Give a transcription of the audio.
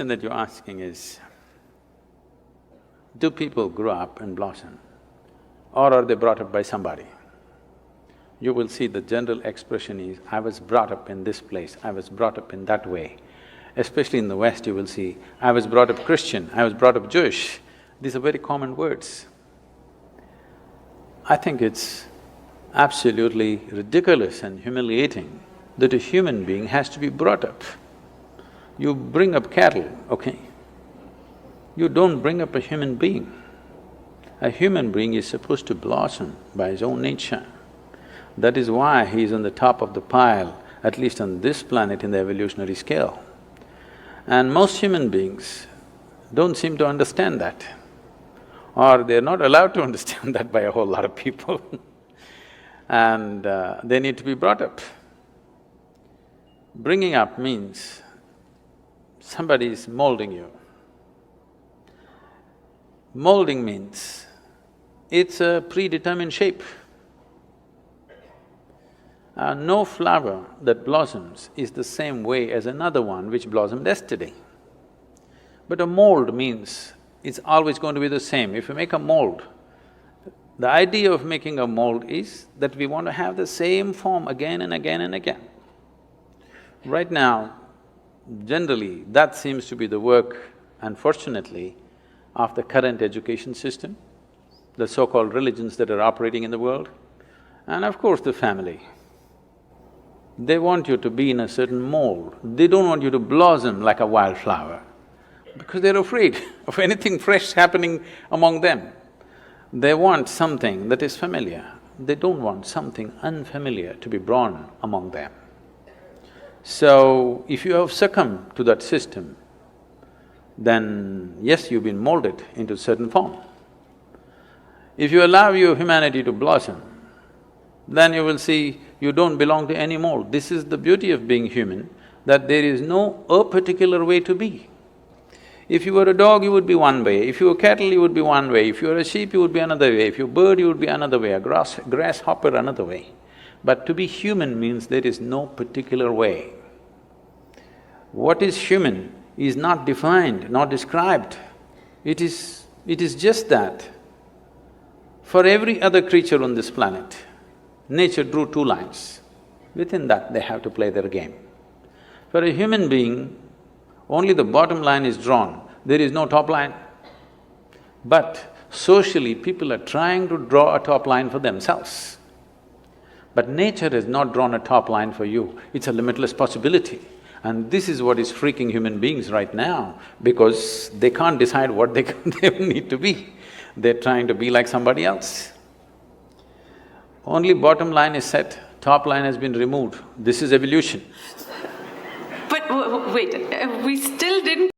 question that you're asking is, do people grow up and blossom, or are they brought up by somebody? You will see the general expression is, I was brought up in this place, I was brought up in that way. Especially in the West, you will see, I was brought up Christian, I was brought up Jewish. These are very common words. I think it's absolutely ridiculous and humiliating that a human being has to be brought up. You bring up cattle, okay? You don't bring up a human being. A human being is supposed to blossom by his own nature. That is why he is on the top of the pile, at least on this planet in the evolutionary scale. And most human beings don't seem to understand that, or they're not allowed to understand that by a whole lot of people and they need to be brought up. Bringing up means somebody is molding you. Molding means it's a predetermined shape. No flower that blossoms is the same way as another one which blossomed yesterday. But a mold means it's always going to be the same. If you make a mold, the idea of making a mold is that we want to have the same form again and again and again. Right now, generally, that seems to be the work, unfortunately, of the current education system, the so-called religions that are operating in the world, and of course the family. They want you to be in a certain mold, they don't want you to blossom like a wildflower because they're afraid of anything fresh happening among them. They want something that is familiar, they don't want something unfamiliar to be born among them. So, if you have succumbed to that system, then yes, you've been molded into a certain form. If you allow your humanity to blossom, then you will see you don't belong to any mold. This is the beauty of being human, that there is no a particular way to be. If you were a dog, you would be one way, if you were cattle, you would be one way, if you were a sheep, you would be another way, if you were a bird, you would be another way, a grasshopper another way. But to be human means there is no particular way. What is human is not defined, not described. It is just that. For every other creature on this planet, nature drew two lines. Within that, they have to play their game. For a human being, only the bottom line is drawn, there is no top line. But socially, people are trying to draw a top line for themselves. But nature has not drawn a top line for you, it's a limitless possibility. And this is what is freaking human beings right now, because they can't decide what they need to be. They're trying to be like somebody else. Only bottom line is set, top line has been removed. This is evolution. But wait, we still didn't